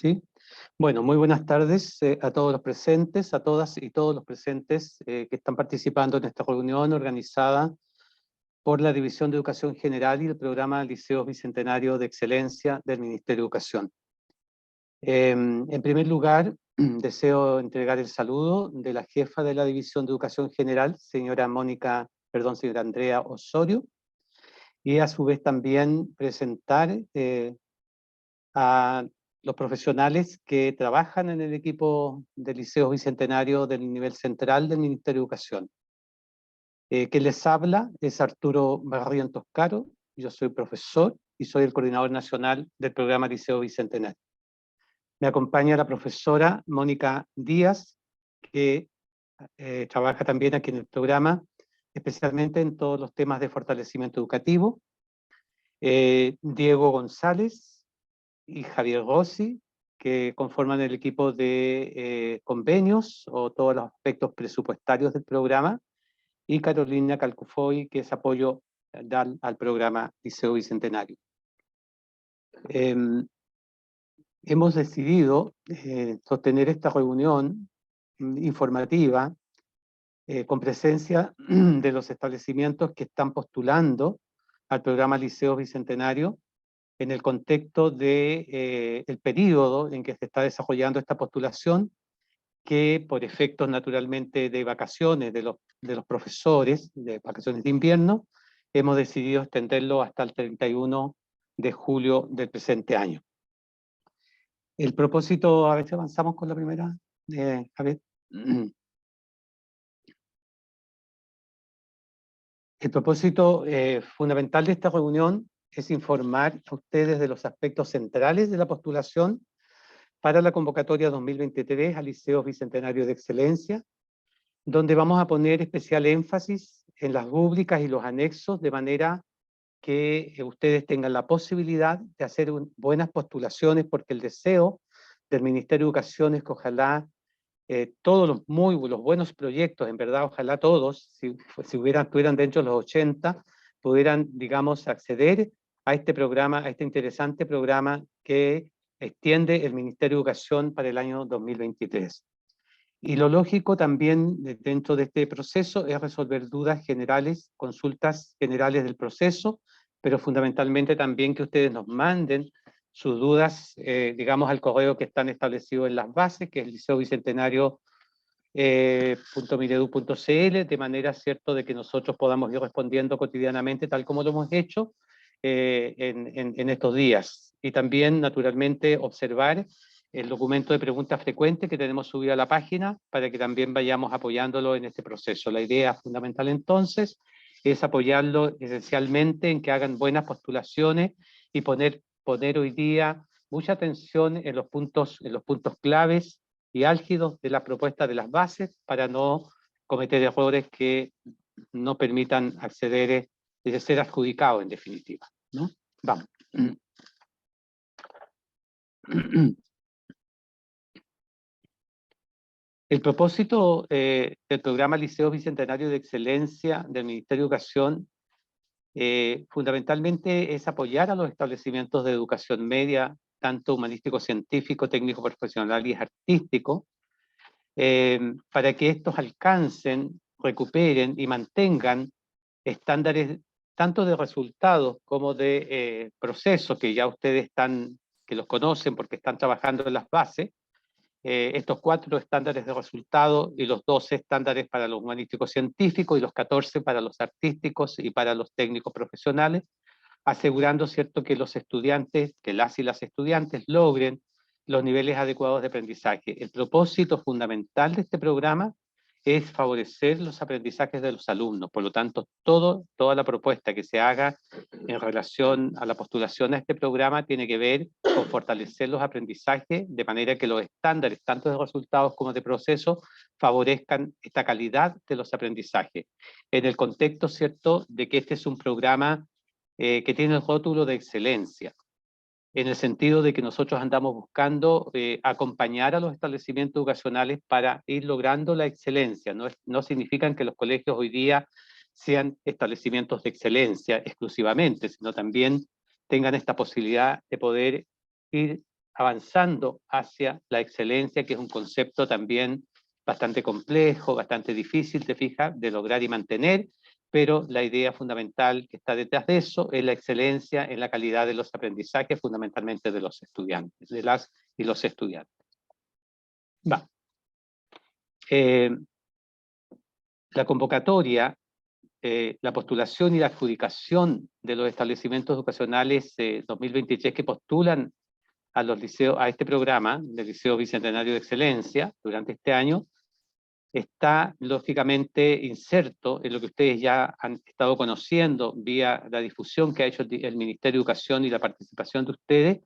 Sí. Bueno, muy buenas tardes a todos los presentes, a todas y todos los presentes que están participando en esta reunión organizada por la División de Educación General y el Programa Liceo Bicentenario de Excelencia del Ministerio de Educación. En primer lugar, deseo entregar el saludo de la jefa de la División de Educación General, señora Andrea Osorio, y a su vez también presentar a los profesionales que trabajan en el equipo del Liceo Bicentenario del nivel central del Ministerio de Educación. Quien les habla es Arturo Barrientos Caro, yo soy profesor y soy el coordinador nacional del programa Liceo Bicentenario. Me acompaña la profesora Mónica Díaz, que trabaja también aquí en el programa, especialmente en todos los temas de fortalecimiento educativo. Diego González y Javier Rossi, que conforman el equipo de convenios o todos los aspectos presupuestarios del programa, y Carolina Calcufoy, que es apoyo al programa Liceo Bicentenario. Hemos decidido sostener esta reunión informativa con presencia de los establecimientos que están postulando al programa Liceo Bicentenario en el contexto de el periodo en que se está desarrollando esta postulación, que por efectos naturalmente de vacaciones de los profesores, de vacaciones de invierno, hemos decidido extenderlo hasta el 31 de julio del presente año. El propósito, a ver si avanzamos con la primera, a ver. El propósito fundamental de esta reunión es informar a ustedes de los aspectos centrales de la postulación para la convocatoria 2023 al Liceo Bicentenario de Excelencia, donde vamos a poner especial énfasis en las rúbricas y los anexos, de manera que ustedes tengan la posibilidad de hacer buenas postulaciones, porque el deseo del Ministerio de Educación es que ojalá todos los buenos proyectos, en verdad, ojalá todos, si estuvieran dentro de los 80, pudieran, digamos, acceder a este programa, a este interesante programa que extiende el Ministerio de Educación para el año 2023. Y lo lógico también dentro de este proceso es resolver dudas generales, consultas generales del proceso, pero fundamentalmente también que ustedes nos manden sus dudas, digamos, al correo que están establecidos en las bases, que es liceobicentenario.minedu.cl, de manera, cierto, de que nosotros podamos ir respondiendo cotidianamente, tal como lo hemos hecho en estos días. Y también, naturalmente, observar el documento de preguntas frecuentes que tenemos subido a la página, para que también vayamos apoyándolo en este proceso. La idea fundamental, entonces, es apoyarlo esencialmente en que hagan buenas postulaciones y poner hoy día mucha atención en los puntos claves y álgidos de la propuesta de las bases, para no cometer errores que no permitan acceder de ser adjudicado, en definitiva, ¿no? Vamos. El propósito del programa Liceo Bicentenario de Excelencia del Ministerio de Educación fundamentalmente es apoyar a los establecimientos de educación media, tanto humanístico, científico, técnico, profesional y artístico, para que estos alcancen, recuperen y mantengan estándares tanto de resultados como de procesos, que ya ustedes que los conocen porque están trabajando en las bases, estos 4 estándares de resultado y los 12 estándares para los humanísticos científicos y los 14 para los artísticos y para los técnicos profesionales, asegurando, cierto, que los estudiantes, que las y las estudiantes logren los niveles adecuados de aprendizaje. El propósito fundamental de este programa es favorecer los aprendizajes de los alumnos. Por lo tanto, toda la propuesta que se haga en relación a la postulación a este programa tiene que ver con fortalecer los aprendizajes, de manera que los estándares, tanto de resultados como de procesos, favorezcan esta calidad de los aprendizajes. En el contexto, cierto, de que este es un programa que tiene el rótulo de excelencia, en el sentido de que nosotros andamos buscando acompañar a los establecimientos educacionales para ir logrando la excelencia. No significan que los colegios hoy día sean establecimientos de excelencia exclusivamente, sino también tengan esta posibilidad de poder ir avanzando hacia la excelencia, que es un concepto también bastante complejo, bastante difícil, te fijas, de lograr y mantener, pero la idea fundamental que está detrás de eso es la excelencia en la calidad de los aprendizajes, fundamentalmente de los estudiantes, de las y los estudiantes. Va. La convocatoria, la postulación y la adjudicación de los establecimientos educacionales 2023 que postulan a los liceos, a este programa del Liceo Bicentenario de Excelencia durante este año, está lógicamente inserto en lo que ustedes ya han estado conociendo vía la difusión que ha hecho el Ministerio de Educación y la participación de ustedes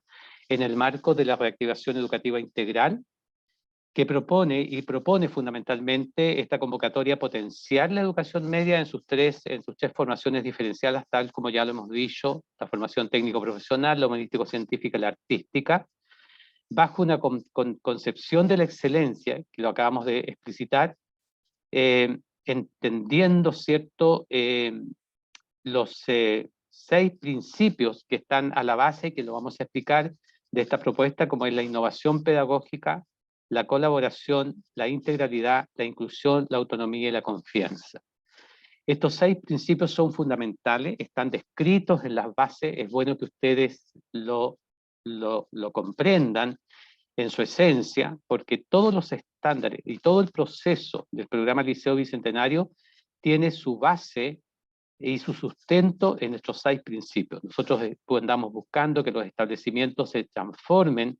en el marco de la reactivación educativa integral, que propone fundamentalmente esta convocatoria potenciar la educación media en sus tres formaciones diferenciadas, tal como ya lo hemos dicho, la formación técnico-profesional, la humanístico-científica y la artística, bajo una concepción de la excelencia, que lo acabamos de explicitar, entendiendo, ¿cierto?, los 6 principios que están a la base, que lo vamos a explicar, de esta propuesta, como es la innovación pedagógica, la colaboración, la integralidad, la inclusión, la autonomía y la confianza. Estos 6 principios son fundamentales, están descritos en las bases, es bueno que ustedes lo comprendan en su esencia, porque todos los estándares y todo el proceso del programa Liceo Bicentenario tiene su base y su sustento en estos 6 principios. Nosotros andamos buscando que los establecimientos se transformen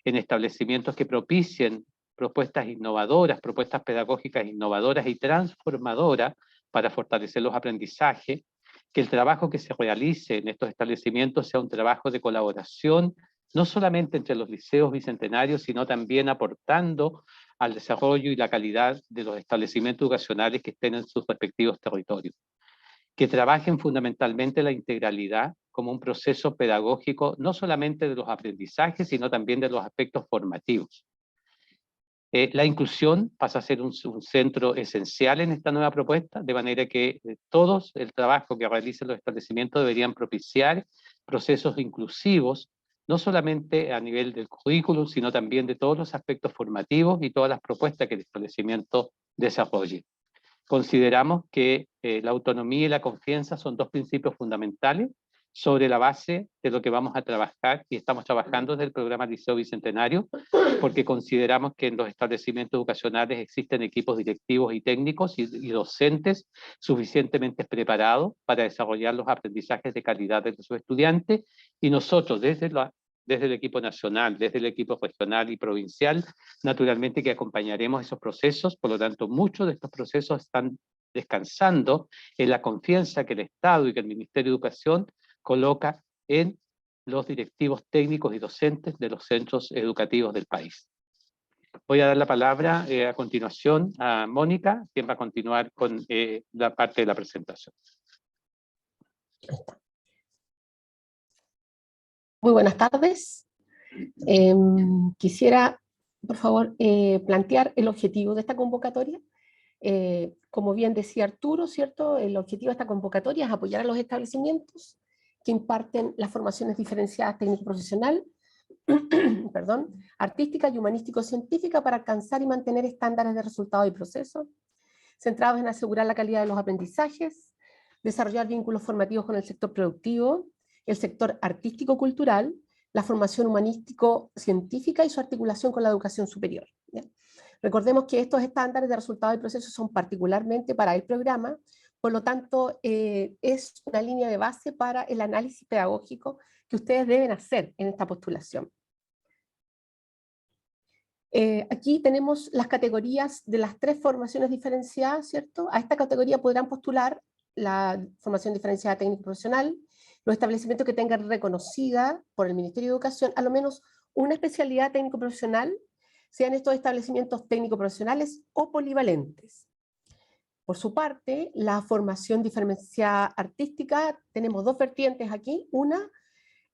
en establecimientos que propicien propuestas innovadoras, propuestas pedagógicas innovadoras y transformadoras para fortalecer los aprendizajes, que el trabajo que se realice en estos establecimientos sea un trabajo de colaboración, no solamente entre los liceos bicentenarios, sino también aportando al desarrollo y la calidad de los establecimientos educacionales que estén en sus respectivos territorios, que trabajen fundamentalmente la integralidad como un proceso pedagógico, no solamente de los aprendizajes, sino también de los aspectos formativos. La inclusión pasa a ser un centro esencial en esta nueva propuesta, de manera que todos el trabajo que realicen los establecimientos deberían propiciar procesos inclusivos, no solamente a nivel del currículum, sino también de todos los aspectos formativos y todas las propuestas que el establecimiento desarrolle. Consideramos que la autonomía y la confianza son 2 principios fundamentales sobre la base de lo que vamos a trabajar, y estamos trabajando desde el programa Liceo Bicentenario, porque consideramos que en los establecimientos educacionales existen equipos directivos y técnicos y docentes suficientemente preparados para desarrollar los aprendizajes de calidad de sus estudiantes, y nosotros desde el equipo nacional, desde el equipo regional y provincial, naturalmente que acompañaremos esos procesos. Por lo tanto, muchos de estos procesos están descansando en la confianza que el Estado y que el Ministerio de Educación coloca en los directivos técnicos y docentes de los centros educativos del país. Voy a dar la palabra a continuación a Mónica, quien va a continuar con la parte de la presentación. Muy buenas tardes. Quisiera, por favor, plantear el objetivo de esta convocatoria. Como bien decía Arturo, ¿cierto? El objetivo de esta convocatoria es apoyar a los establecimientos que imparten las formaciones diferenciadas técnico-profesional, perdón, artística y humanístico-científica para alcanzar y mantener estándares de resultados y procesos, centrados en asegurar la calidad de los aprendizajes, desarrollar vínculos formativos con el sector productivo, el sector artístico-cultural, la formación humanístico-científica y su articulación con la educación superior. ¿Ya? Recordemos que estos estándares de resultados y procesos son particularmente para el programa, por lo tanto es una línea de base para el análisis pedagógico que ustedes deben hacer en esta postulación. Aquí tenemos las categorías de las 3 formaciones diferenciadas, ¿cierto? A esta categoría podrán postular la formación diferenciada técnico-profesional, los establecimientos que tengan reconocida por el Ministerio de Educación a lo menos una especialidad técnico-profesional, sean estos establecimientos técnico-profesionales o polivalentes. Por su parte, la formación diferenciada artística, tenemos 2 vertientes aquí. Una,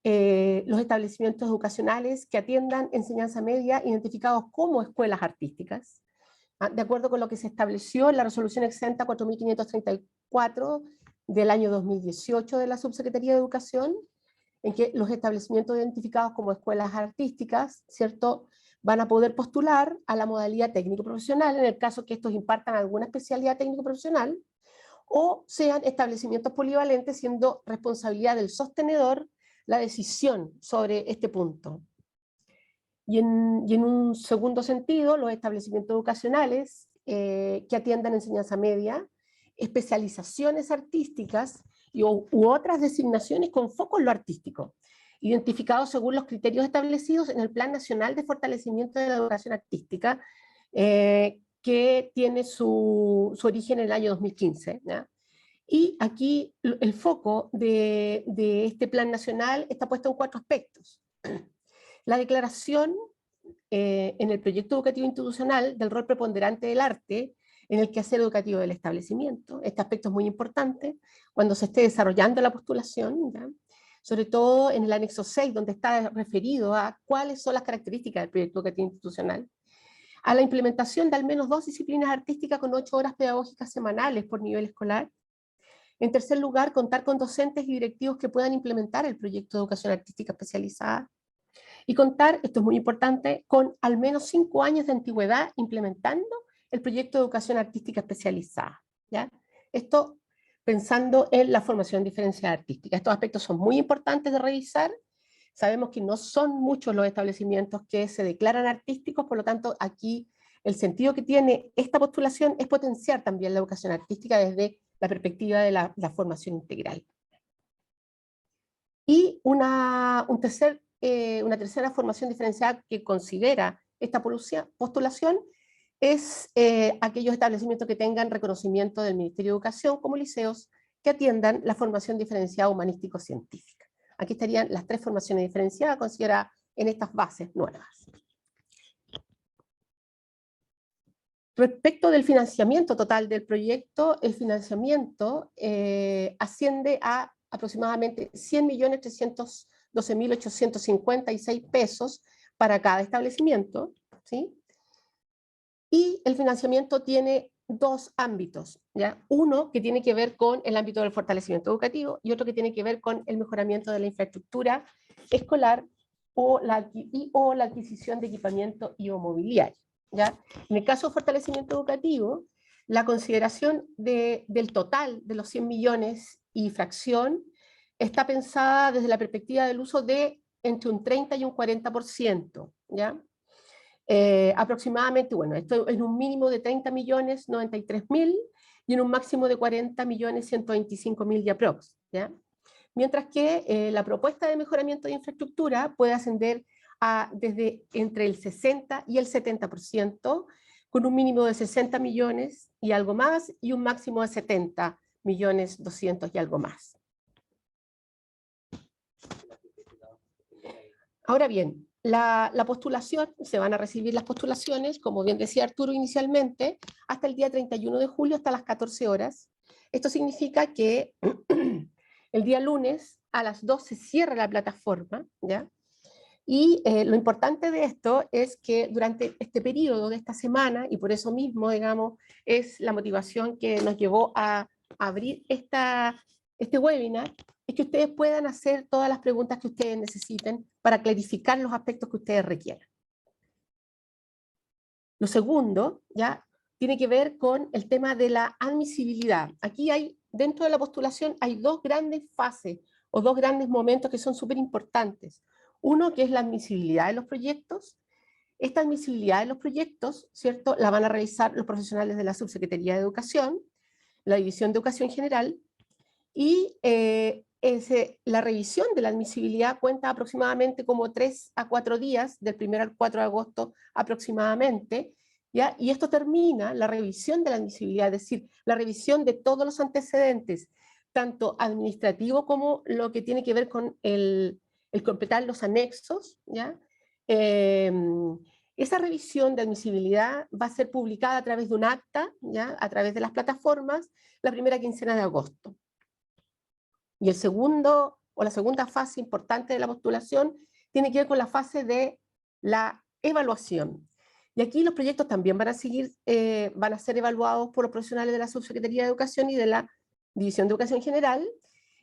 los establecimientos educacionales que atiendan enseñanza media identificados como escuelas artísticas, de acuerdo con lo que se estableció en la resolución exenta 4534 del año 2018 de la Subsecretaría de Educación, en que los establecimientos identificados como escuelas artísticas, ¿cierto?, van a poder postular a la modalidad técnico-profesional, en el caso que estos impartan alguna especialidad técnico-profesional, o sean establecimientos polivalentes, siendo responsabilidad del sostenedor la decisión sobre este punto. Y en un segundo sentido, los establecimientos educacionales que atiendan enseñanza media, especializaciones artísticas u otras designaciones con foco en lo artístico, identificados según los criterios establecidos en el Plan Nacional de Fortalecimiento de la Educación Artística, que tiene su origen en el año 2015, ¿ya? Y aquí el foco de este plan nacional está puesto en 4 aspectos. La declaración en el proyecto educativo institucional del rol preponderante del arte en el quehacer educativo del establecimiento. Este aspecto es muy importante cuando se esté desarrollando la postulación, ¿ya? Sobre todo en el anexo 6, donde está referido a cuáles son las características del proyecto educativo institucional. A la implementación de al menos 2 disciplinas artísticas con 8 horas pedagógicas semanales por nivel escolar. En tercer lugar, contar con docentes y directivos que puedan implementar el proyecto de educación artística especializada. Y contar, esto es muy importante, con al menos 5 años de antigüedad implementando el proyecto de educación artística especializada, ¿ya? Esto pensando en la formación diferenciada artística. Estos aspectos son muy importantes de revisar. Sabemos que no son muchos los establecimientos que se declaran artísticos, por lo tanto aquí el sentido que tiene esta postulación es potenciar también la educación artística desde la perspectiva de la formación integral. Y una tercera formación diferenciada que considera esta postulación es aquellos establecimientos que tengan reconocimiento del Ministerio de Educación como liceos que atiendan la formación diferenciada humanístico-científica. Aquí estarían las 3 formaciones diferenciadas consideradas en estas bases nuevas. Respecto del financiamiento total del proyecto, el financiamiento asciende a aproximadamente 100.312.856 pesos para cada establecimiento, ¿sí? Y el financiamiento tiene 2 ámbitos, ¿ya? Uno que tiene que ver con el ámbito del fortalecimiento educativo y otro que tiene que ver con el mejoramiento de la infraestructura escolar o la adquisición de equipamiento y o mobiliario, ¿ya? En el caso de fortalecimiento educativo, la consideración del total de los 100 millones y fracción está pensada desde la perspectiva del uso de entre un 30 y un 40%, ¿ya? Aproximadamente, bueno, esto en un mínimo de 30.093.000 y en un máximo de 40.125.000 de aprox, ¿ya? Mientras que la propuesta de mejoramiento de infraestructura puede ascender a desde entre el 60 y el 70%, con un mínimo de 60 millones y algo más, y un máximo de 70.200.000 y algo más. Ahora bien, la postulación, se van a recibir las postulaciones, como bien decía Arturo inicialmente, hasta el día 31 de julio, hasta las 14 horas. Esto significa que el día lunes a las 2 se cierra la plataforma, ¿ya? Y lo importante de esto es que durante este periodo de esta semana, y por eso mismo, digamos, es la motivación que nos llevó a abrir este webinar, es que ustedes puedan hacer todas las preguntas que ustedes necesiten para clarificar los aspectos que ustedes requieran. Lo segundo, ya, tiene que ver con el tema de la admisibilidad. Aquí hay, dentro de la postulación, hay 2 grandes fases o 2 grandes momentos que son súper importantes. Uno, que es la admisibilidad de los proyectos. Esta admisibilidad de los proyectos, ¿cierto?, la van a realizar los profesionales de la Subsecretaría de Educación, la División de Educación General, y la revisión de la admisibilidad cuenta aproximadamente como 3 a 4 días, del 1 al 4 de agosto aproximadamente, ¿ya? Y esto termina, la revisión de la admisibilidad, es decir, la revisión de todos los antecedentes, tanto administrativo como lo que tiene que ver con el completar los anexos, ¿ya? Esa revisión de admisibilidad va a ser publicada a través de un acta, ¿ya?, a través de las plataformas, la primera quincena de agosto. Y el segundo, o la segunda fase importante de la postulación, tiene que ver con la fase de la evaluación. Y aquí los proyectos también van a ser evaluados por los profesionales de la Subsecretaría de Educación y de la División de Educación General,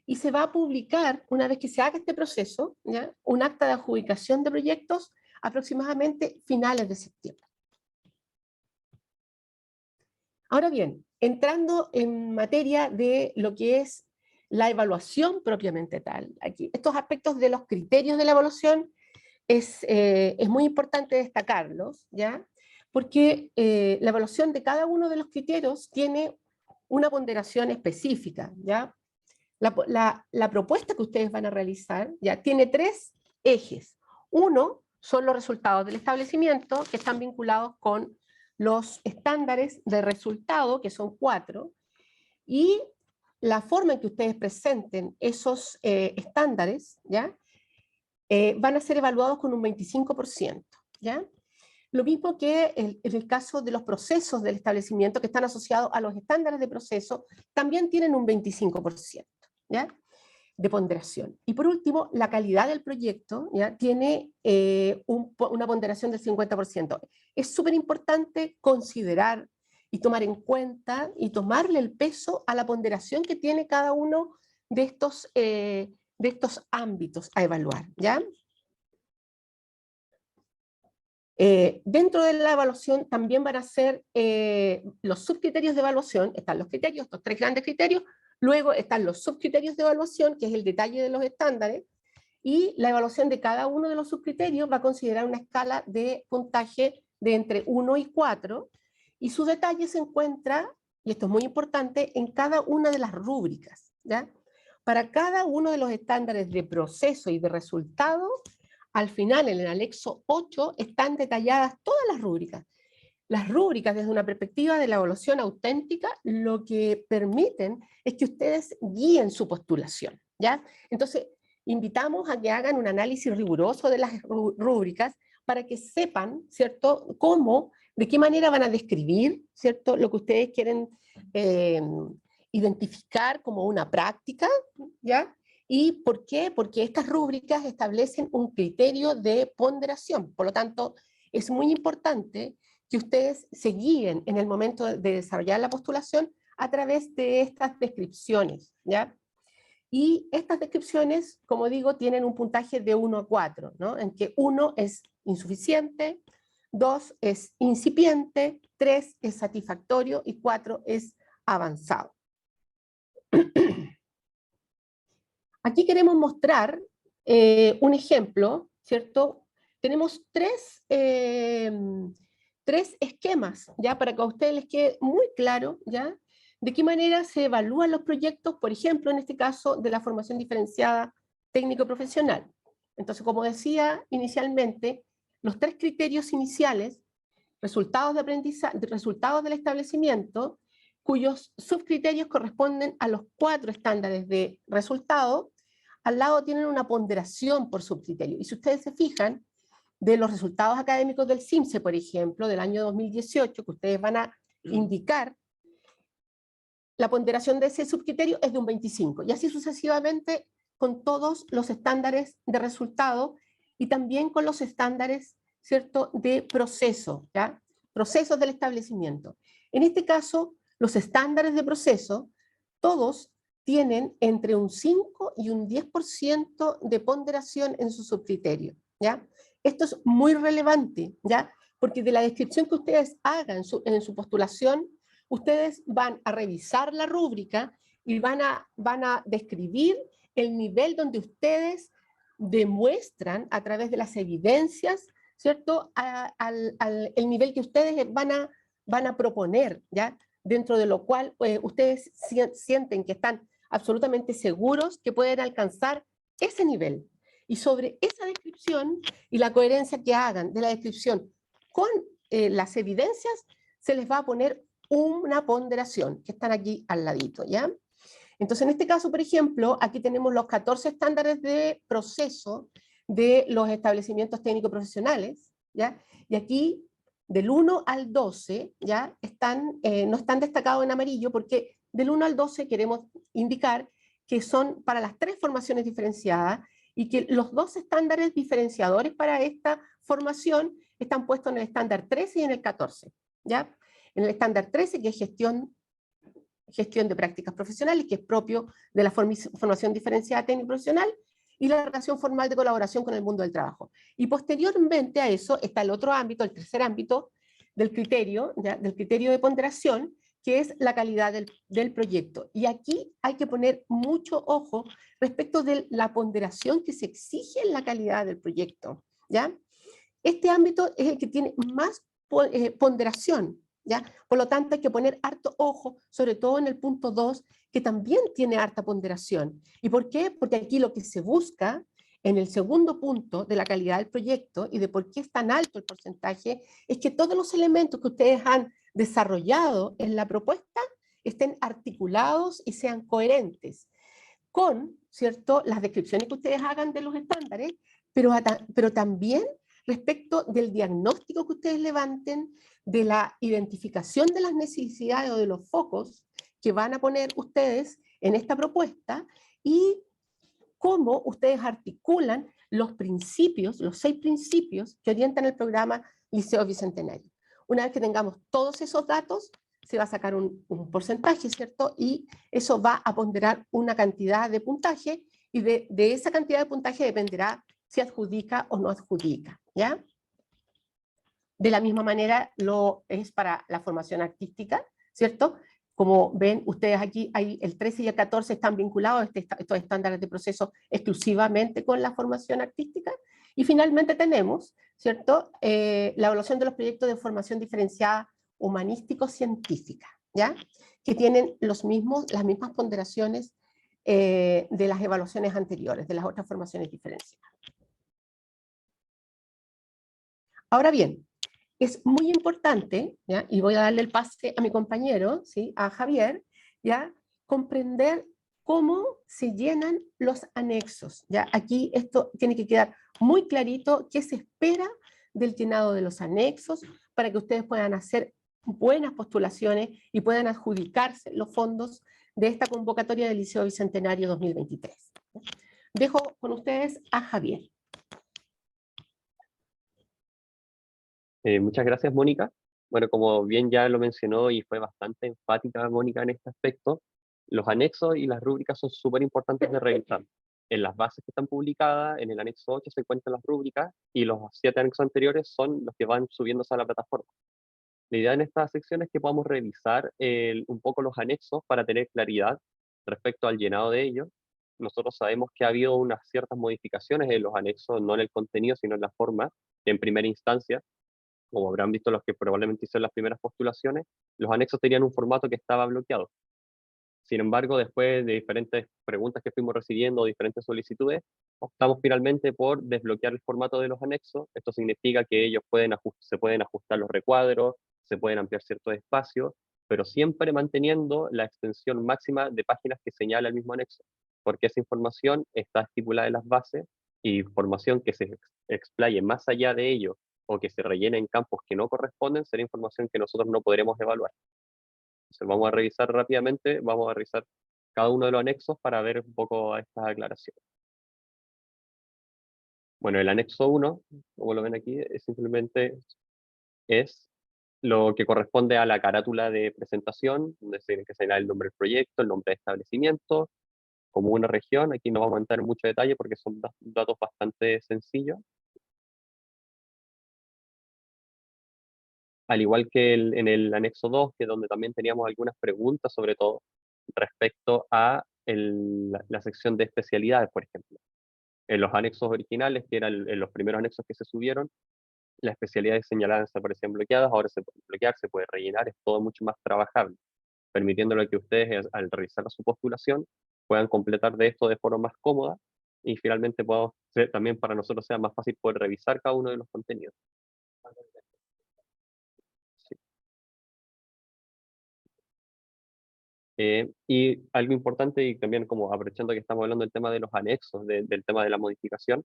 y se va a publicar, una vez que se haga este proceso, ¿ya?, un acta de adjudicación de proyectos aproximadamente finales de septiembre. Ahora bien, entrando en materia de lo que es la evaluación propiamente tal, aquí, estos aspectos de los criterios de la evaluación es muy importante destacarlos, ¿ya?, porque la evaluación de cada uno de los criterios tiene una ponderación específica, ¿ya? La propuesta que ustedes van a realizar ya tiene 3 ejes. Uno son los resultados del establecimiento, que están vinculados con los estándares de resultado, que son 4, y la forma en que ustedes presenten esos estándares, ¿ya?, van a ser evaluados con un 25%, ¿ya? Lo mismo que en el caso de los procesos del establecimiento que están asociados a los estándares de proceso, también tienen un 25%, ¿ya?, de ponderación. Y por último, la calidad del proyecto, ¿ya?, tiene una ponderación del 50%. Es súper importante considerar y tomar en cuenta y tomarle el peso a la ponderación que tiene cada uno de estos ámbitos a evaluar, ¿ya? Dentro de la evaluación también van a ser los subcriterios de evaluación, están los criterios, estos 3 grandes criterios, luego están los subcriterios de evaluación, que es el detalle de los estándares, y la evaluación de cada uno de los subcriterios va a considerar una escala de puntaje de entre 1 y 4, y su detalle se encuentra, y esto es muy importante, en cada una de las rúbricas, ¿ya? Para cada uno de los estándares de proceso y de resultado, al final, en el anexo 8, están detalladas todas las rúbricas. Las rúbricas, desde una perspectiva de la evaluación auténtica, lo que permiten es que ustedes guíen su postulación, ¿ya? Entonces, invitamos a que hagan un análisis riguroso de las rúbricas para que sepan, ¿cierto?, cómo, de qué manera van a describir, ¿cierto?, lo que ustedes quieren identificar como una práctica, ¿ya? ¿Y por qué? Porque estas rúbricas establecen un criterio de ponderación. Por lo tanto, es muy importante que ustedes se guíen en el momento de desarrollar la postulación a través de estas descripciones, ¿ya? Y estas descripciones, como digo, tienen un puntaje de 1 a 4, ¿no?, en que 1 es insuficiente, 2 es incipiente, 3 es satisfactorio y 4 es avanzado. Aquí queremos mostrar un ejemplo, ¿cierto? Tenemos 3 esquemas, ¿ya?, para que a ustedes les quede muy claro, ¿ya?, de qué manera se evalúan los proyectos, por ejemplo, en este caso, de la formación diferenciada técnico-profesional. Entonces, como decía inicialmente, los 3 criterios iniciales, resultados de aprendizaje, resultados del establecimiento, cuyos subcriterios corresponden a los 4 estándares de resultado, al lado tienen una ponderación por subcriterio. Y si ustedes se fijan, de los resultados académicos del CIMSE, por ejemplo, del año 2018, que ustedes van a indicar, la ponderación de ese subcriterio es de un 25, y así sucesivamente con todos los estándares de resultado, y también con los estándares, ¿cierto?, de proceso, ¿ya?, procesos del establecimiento. En este caso, los estándares de proceso, todos tienen entre un 5 y un 10% de ponderación en su subcriterio, ¿ya? Esto es muy relevante, ¿ya?, porque de la descripción que ustedes hagan en su postulación, ustedes van a revisar la rúbrica y van a describir el nivel donde ustedes demuestran a través de las evidencias, ¿cierto?, el nivel que ustedes van a proponer, ¿ya?, dentro de lo cual ustedes sienten que están absolutamente seguros que pueden alcanzar ese nivel. Y sobre esa descripción y la coherencia que hagan de la descripción con las evidencias, se les va a poner una ponderación, que están aquí al ladito, ¿ya? Entonces, en este caso, por ejemplo, aquí tenemos los 14 estándares de proceso de los establecimientos técnicos profesionales, ¿ya? Y aquí, del 1 al 12, ¿ya?, no están destacados en amarillo, porque del 1 al 12 queremos indicar que son para las 3 formaciones diferenciadas, y que los 2 estándares diferenciadores para esta formación están puestos en el estándar 13 y en el 14, ¿ya? En el estándar 13, que es gestión gestión de prácticas profesionales, que es propio de la formación diferenciada técnico profesional, y la relación formal de colaboración con el mundo del trabajo. Y posteriormente a eso está el otro ámbito, el tercer ámbito del criterio, ¿ya? Del criterio de ponderación, que es la calidad del proyecto. Y aquí hay que poner mucho ojo respecto de la ponderación que se exige en la calidad del proyecto, ¿ya? Este ámbito es el que tiene más ponderación, ¿ya? Por lo tanto, hay que poner harto ojo, sobre todo en el punto 2, que también tiene harta ponderación. ¿Y por qué? Porque aquí lo que se busca en el segundo punto de la calidad del proyecto y de por qué es tan alto el porcentaje, es que todos los elementos que ustedes han desarrollado en la propuesta estén articulados y sean coherentes con, ¿cierto?, las descripciones que ustedes hagan de los estándares, pero también respecto del diagnóstico que ustedes levanten, de la identificación de las necesidades o de los focos que van a poner ustedes en esta propuesta y cómo ustedes articulan los principios, los 6 principios que orientan el programa Liceo Bicentenario. Una vez que tengamos todos esos datos, se va a sacar un porcentaje, ¿cierto? Y eso va a ponderar una cantidad de puntaje y de esa cantidad de puntaje dependerá si adjudica o no adjudica, ¿ya? De la misma manera lo es para la formación artística, ¿cierto? Como ven ustedes aquí, el 13 y el 14 están vinculados, estos estándares de proceso exclusivamente con la formación artística. Y finalmente tenemos, ¿cierto?, la evaluación de los proyectos de formación diferenciada humanístico-científica, ¿ya? Que tienen las mismas ponderaciones de las evaluaciones anteriores, de las otras formaciones diferenciadas. Ahora bien, es muy importante, ¿ya? Y voy a darle el pase a mi compañero, ¿sí?, a Javier, ¿ya?, comprender cómo se llenan los anexos, ¿ya? Aquí esto tiene que quedar muy clarito qué se espera del llenado de los anexos para que ustedes puedan hacer buenas postulaciones y puedan adjudicarse los fondos de esta convocatoria del Liceo Bicentenario 2023. Dejo con ustedes a Javier. Muchas gracias, Mónica. Bueno, como bien ya lo mencionó y fue bastante enfática Mónica en este aspecto, los anexos y las rúbricas son súper importantes de revisar. En las bases que están publicadas, en el anexo 8 se encuentran las rúbricas y los 7 anexos anteriores son los que van subiéndose a la plataforma. La idea en esta sección es que podamos revisar un poco los anexos para tener claridad respecto al llenado de ellos. Nosotros sabemos que ha habido unas ciertas modificaciones en los anexos, no en el contenido, sino en la forma, en primera instancia. Como habrán visto los que probablemente hicieron las primeras postulaciones, los anexos tenían un formato que estaba bloqueado. Sin embargo, después de diferentes preguntas que fuimos recibiendo, diferentes solicitudes, optamos finalmente por desbloquear el formato de los anexos. Esto significa que ellos se pueden ajustar los recuadros, se pueden ampliar ciertos espacios, pero siempre manteniendo la extensión máxima de páginas que señala el mismo anexo, porque esa información está estipulada en las bases y información que se explaye más allá de ello o que se rellene en campos que no corresponden será información que nosotros no podremos evaluar. Entonces vamos a revisar rápidamente, vamos a revisar cada uno de los anexos para ver un poco estas aclaraciones. Bueno, el anexo 1, como lo ven aquí, simplemente es lo que corresponde a la carátula de presentación, donde se tiene que señalar el nombre del proyecto, el nombre de establecimiento, como una región. Aquí no vamos a entrar en mucho detalle porque son datos bastante sencillos. Al igual que en el anexo 2, que es donde también teníamos algunas preguntas, sobre todo respecto a la sección de especialidades, por ejemplo. En los anexos originales, que eran en los primeros anexos que se subieron, las especialidades señaladas aparecían bloqueadas, ahora se pueden bloquear, se puede rellenar, es todo mucho más trabajable, permitiéndole que ustedes al realizar su postulación puedan completar de esto de forma más cómoda y finalmente también para nosotros sea más fácil poder revisar cada uno de los contenidos. Y algo importante, y también como aprovechando que estamos hablando del tema de los anexos, del tema de la modificación,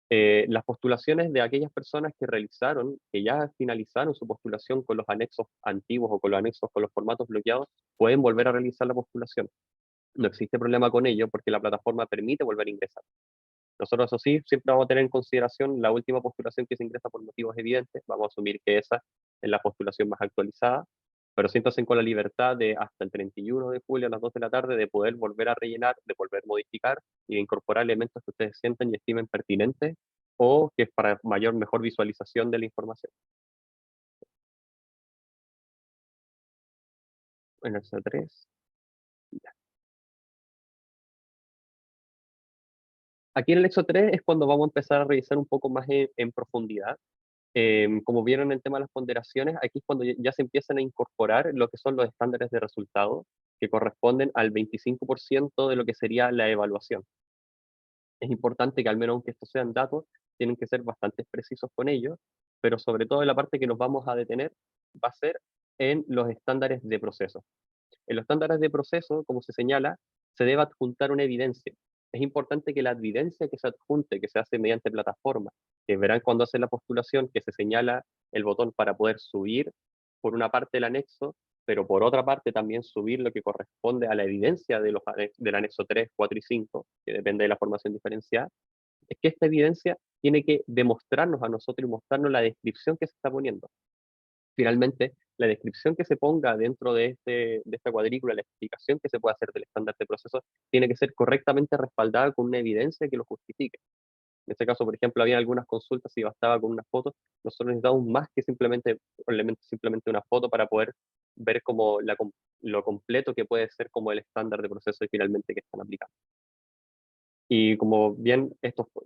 las postulaciones de aquellas personas que ya finalizaron su postulación con los anexos antiguos o con los anexos con los formatos bloqueados, pueden volver a realizar la postulación. No existe problema con ello porque la plataforma permite volver a ingresar. Nosotros, eso sí, siempre vamos a tener en consideración la última postulación que se ingresa por motivos evidentes. Vamos a asumir que esa es la postulación más actualizada. pero siéntanse con la libertad de hasta el 31 de julio a las 2 de la tarde de poder volver a rellenar, de volver a modificar y de incorporar elementos que ustedes sientan y estimen pertinentes o que es para mejor visualización de la información. En el C3. Aquí en el Exo 3 es cuando vamos a empezar a revisar un poco más en profundidad. Como vieron en el tema de las ponderaciones, aquí es cuando ya se empiezan a incorporar lo que son los estándares de resultados, que corresponden al 25% de lo que sería la evaluación. Es importante que al menos aunque estos sean datos, tienen que ser bastante precisos con ellos, pero sobre todo en la parte que nos vamos a detener va a ser en los estándares de proceso. En los estándares de proceso, como se señala, se debe adjuntar una evidencia. Es importante que la evidencia que se adjunte, que se hace mediante plataforma, que verán cuando hacen la postulación, que se señala el botón para poder subir por una parte el anexo, pero por otra parte también subir lo que corresponde a la evidencia del anexo 3, 4 y 5, que depende de la formación diferenciada, es que esta evidencia tiene que demostrarnos a nosotros y mostrarnos la descripción que se está poniendo. Finalmente, la descripción que se ponga dentro de esta cuadrícula, la explicación que se puede hacer del estándar de proceso, tiene que ser correctamente respaldada con una evidencia que lo justifique. En este caso, por ejemplo, había algunas consultas y bastaba con una foto. Nosotros necesitamos más que simplemente una foto para poder ver como lo completo que puede ser como el estándar de proceso y finalmente que están aplicando. Y como bien,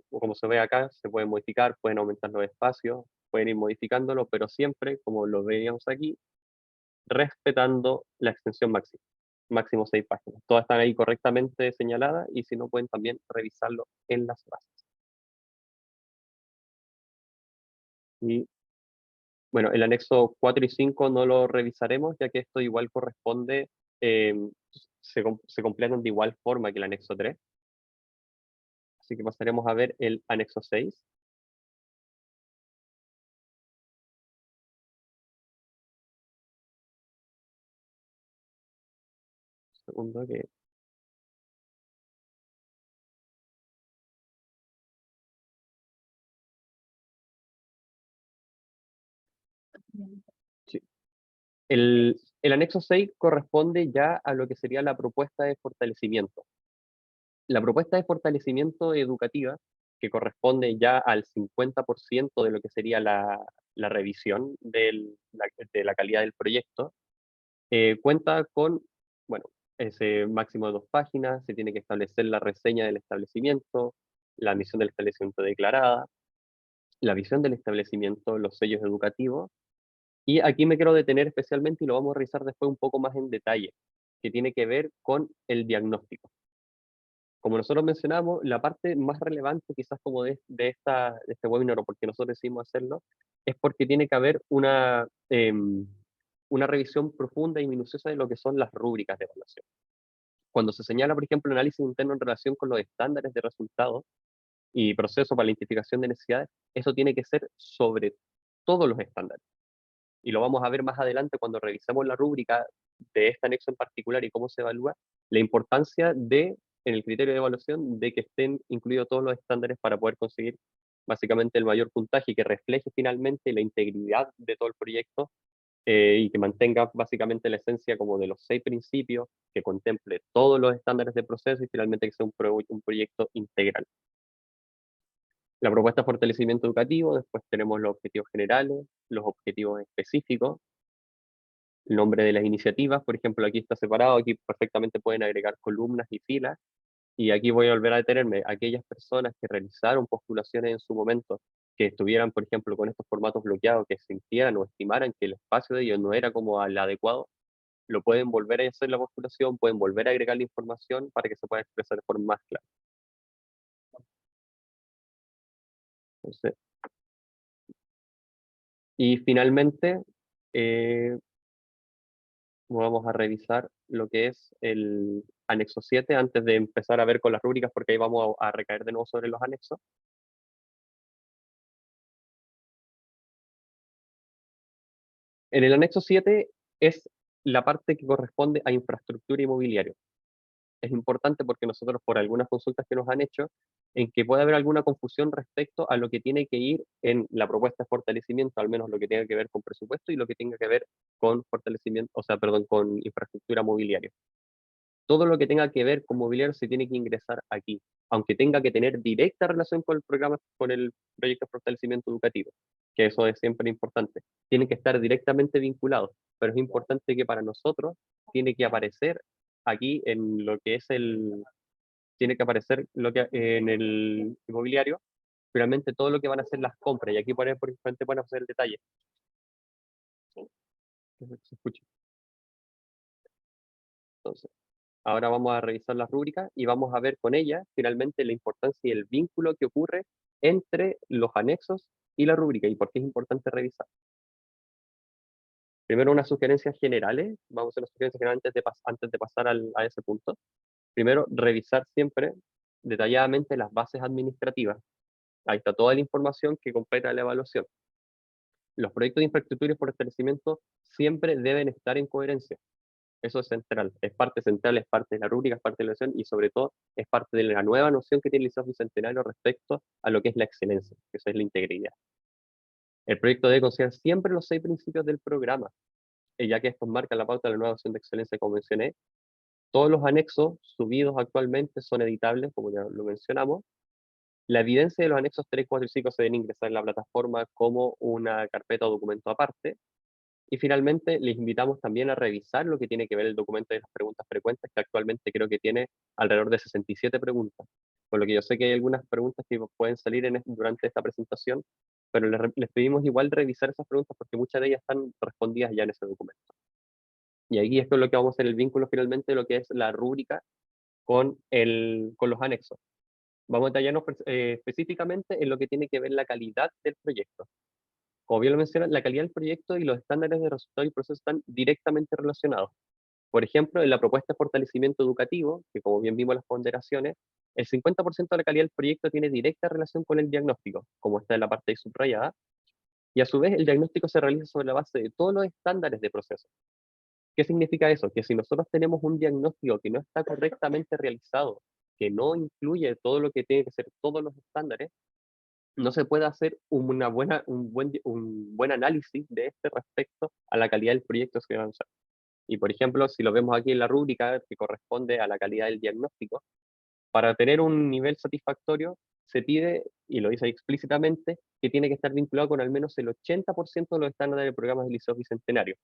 como se ve acá, se pueden modificar, pueden aumentar los espacios, pueden ir modificándolo, pero siempre, como lo veíamos aquí, respetando la extensión máxima, máximo 6 páginas. Todas están ahí correctamente señaladas y si no pueden también revisarlo en las bases. Y bueno, el anexo 4 y 5 no lo revisaremos ya que esto igual corresponde, eh, se completan de igual forma que el anexo 3. Así que pasaremos a ver el anexo 6. Segundo que sí. El anexo 6 corresponde ya a lo que sería la propuesta de fortalecimiento. La propuesta de fortalecimiento educativa, que corresponde ya al 50% de lo que sería la revisión de la calidad del proyecto, cuenta con, bueno, ese máximo de 2 páginas, se tiene que establecer la reseña del establecimiento, la misión del establecimiento declarada, la visión del establecimiento, los sellos educativos, y aquí me quiero detener especialmente y lo vamos a revisar después un poco más en detalle, que tiene que ver con el diagnóstico. Como nosotros mencionamos, la parte más relevante quizás como de este webinar o porque nosotros decidimos hacerlo, es porque tiene que haber una revisión profunda y minuciosa de lo que son las rúbricas de evaluación. Cuando se señala, por ejemplo, el análisis interno en relación con los estándares de resultados y procesos para la identificación de necesidades, eso tiene que ser sobre todos los estándares. Y lo vamos a ver más adelante cuando revisemos la rúbrica de este anexo en particular y cómo se evalúa, la importancia en el criterio de evaluación, de que estén incluidos todos los estándares para poder conseguir básicamente el mayor puntaje y que refleje finalmente la integridad de todo el proyecto y que mantenga básicamente la esencia como de los 6 principios, que contemple todos los estándares de proceso y finalmente que sea un proyecto integral. La propuesta de fortalecimiento educativo, después tenemos los objetivos generales, los objetivos específicos, el nombre de las iniciativas, por ejemplo, aquí está separado, aquí perfectamente pueden agregar columnas y filas, y aquí voy a volver a detenerme, aquellas personas que realizaron postulaciones en su momento, que estuvieran, por ejemplo, con estos formatos bloqueados, que sintieran o estimaran que el espacio de ellos no era como al adecuado, lo pueden volver a hacer la postulación, pueden volver a agregar la información para que se pueda expresar de forma más clara. Entonces, y finalmente, vamos a revisar lo que es el anexo 7 antes de empezar a ver con las rúbricas, porque ahí vamos a recaer de nuevo sobre los anexos. En el anexo 7 es la parte que corresponde a infraestructura y mobiliario. Es importante porque nosotros, por algunas consultas que nos han hecho, en que puede haber alguna confusión respecto a lo que tiene que ir en la propuesta de fortalecimiento, al menos lo que tenga que ver con presupuesto y lo que tenga que ver con fortalecimiento, o sea, perdón, con infraestructura mobiliaria. Todo lo que tenga que ver con mobiliario se tiene que ingresar aquí, aunque tenga que tener directa relación con el programa, con el proyecto de fortalecimiento educativo, que eso es siempre importante. Tiene que estar directamente vinculado, pero es importante que para nosotros tiene que aparecer aquí en lo que es tiene que aparecer lo que, en el inmobiliario, finalmente todo lo que van a ser las compras, y aquí por ejemplo pueden hacer el detalle. Se escucha. Entonces, ahora vamos a revisar las rúbricas y vamos a ver con ellas finalmente la importancia y el vínculo que ocurre entre los anexos y la rúbrica y por qué es importante revisar. Primero, unas sugerencias generales. Vamos a hacer las sugerencias generales antes de pasar a ese punto. Primero, revisar siempre detalladamente las bases administrativas. Ahí está toda la información que completa la evaluación. Los proyectos de infraestructura y fortalecimiento siempre deben estar en coherencia. Eso es central, es parte central, es parte de la rúbrica, es parte de la evaluación y sobre todo es parte de la nueva noción que tiene el Liceo Bicentenario respecto a lo que es la excelencia, que eso es la integridad. El proyecto debe considerar siempre los 6 principios del programa, ya que estos marcan la pauta de la nueva noción de excelencia, como mencioné. Todos los anexos subidos actualmente son editables, como ya lo mencionamos. La evidencia de los anexos 3, 4 y 5 se deben ingresar en la plataforma como una carpeta o documento aparte. Y finalmente, les invitamos también a revisar lo que tiene que ver el documento de las preguntas frecuentes, que actualmente creo que tiene alrededor de 67 preguntas. Por lo que yo sé que hay algunas preguntas que pueden salir durante esta presentación, pero les pedimos igual revisar esas preguntas porque muchas de ellas están respondidas ya en ese documento. Y aquí esto es lo que vamos a hacer el vínculo finalmente de lo que es la rúbrica con los anexos. Vamos a detallarnos específicamente en lo que tiene que ver la calidad del proyecto. Como bien lo mencionan, la calidad del proyecto y los estándares de resultado y proceso están directamente relacionados. Por ejemplo, en la propuesta de fortalecimiento educativo, que como bien vimos las ponderaciones, el 50% de la calidad del proyecto tiene directa relación con el diagnóstico, como está en la parte ahí subrayada, y a su vez el diagnóstico se realiza sobre la base de todos los estándares de proceso. ¿Qué significa eso? Que si nosotros tenemos un diagnóstico que no está correctamente realizado, que no incluye todo lo que tiene que ser todos los estándares, no se puede hacer un buen análisis de este respecto a la calidad del proyecto que va a usar. Y por ejemplo, si lo vemos aquí en la rúbrica que corresponde a la calidad del diagnóstico, para tener un nivel satisfactorio se pide, y lo dice explícitamente, que tiene que estar vinculado con al menos el 80% de los estándares de programas del Liceo Bicentenario.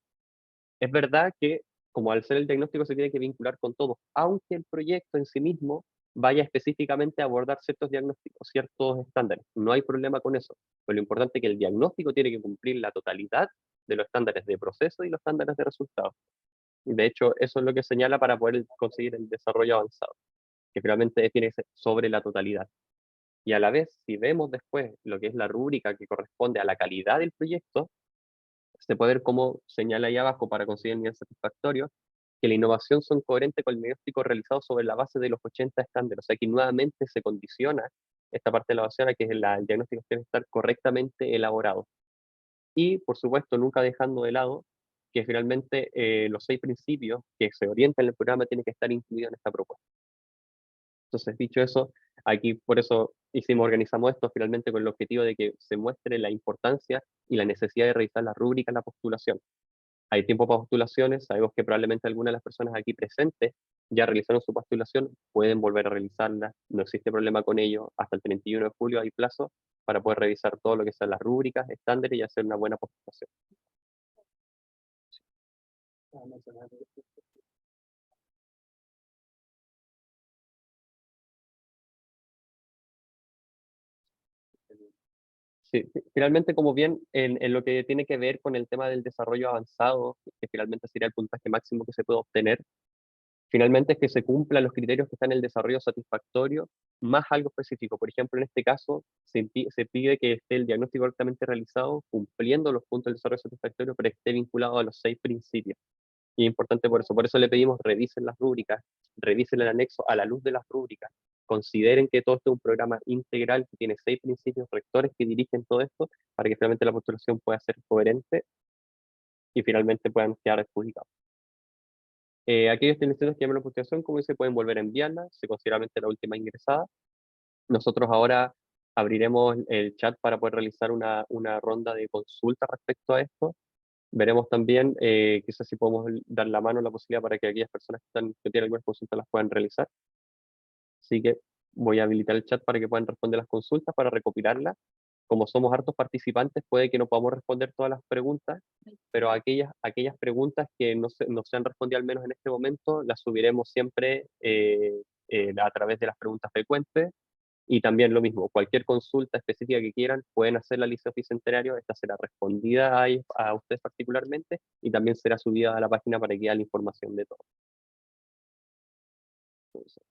Es verdad que, como al ser el diagnóstico se tiene que vincular con todo, aunque el proyecto en sí mismo vaya específicamente a abordar ciertos diagnósticos, ciertos estándares. No hay problema con eso. Pero lo importante es que el diagnóstico tiene que cumplir la totalidad de los estándares de proceso y los estándares de resultados. De hecho, eso es lo que señala para poder conseguir el desarrollo avanzado, que finalmente tiene que ser sobre la totalidad. Y a la vez, si vemos después lo que es la rúbrica que corresponde a la calidad del proyecto, se puede ver cómo señala ahí abajo para conseguir el nivel satisfactorio, que la innovación son coherentes con el diagnóstico realizado sobre la base de los 80 estándares. O sea que nuevamente se condiciona esta parte de la evaluación a que el diagnóstico tiene que estar correctamente elaborado. Y, por supuesto, nunca dejando de lado que finalmente los 6 principios que se orientan en el programa tienen que estar incluidos en esta propuesta. Entonces, dicho eso, aquí por eso organizamos esto finalmente con el objetivo de que se muestre la importancia y la necesidad de revisar la rúbrica en la postulación. Hay tiempo para postulaciones, sabemos que probablemente algunas de las personas aquí presentes ya realizaron su postulación, pueden volver a realizarla, no existe problema con ello, hasta el 31 de julio hay plazo para poder revisar todo lo que sean las rúbricas, estándares y hacer una buena postulación. Sí, finalmente, como bien en lo que tiene que ver con el tema del desarrollo avanzado, que finalmente sería el puntaje máximo que se puede obtener, finalmente es que se cumplan los criterios que están en el desarrollo satisfactorio, más algo específico. Por ejemplo, en este caso, se pide que esté el diagnóstico correctamente realizado, cumpliendo los puntos del desarrollo satisfactorio, pero esté vinculado a los 6 principios. Y es importante por eso le pedimos revisen las rúbricas, revisen el anexo a la luz de las rúbricas, consideren que todo esto es un programa integral que tiene 6 principios rectores que dirigen todo esto para que finalmente la postulación pueda ser coherente y finalmente puedan quedar adjudicados. Aquellos estudiantes que llamen la postulación, como dice, pueden volver a enviarla, se considera la última ingresada. Nosotros ahora abriremos el chat para poder realizar una ronda de consulta respecto a esto. Veremos también, quizás si podemos dar la mano, la posibilidad para que aquellas personas que tienen algunas consultas las puedan realizar. Así que voy a habilitar el chat para que puedan responder las consultas, para recopilarlas. Como somos hartos participantes, puede que no podamos responder todas las preguntas, pero aquellas preguntas que no se han respondido al menos en este momento, las subiremos siempre a través de las preguntas frecuentes. Y también lo mismo, cualquier consulta específica que quieran, pueden hacer la lista Bicentenario, esta será respondida a ustedes particularmente, y también será subida a la página para que haya la información de todo. Entonces,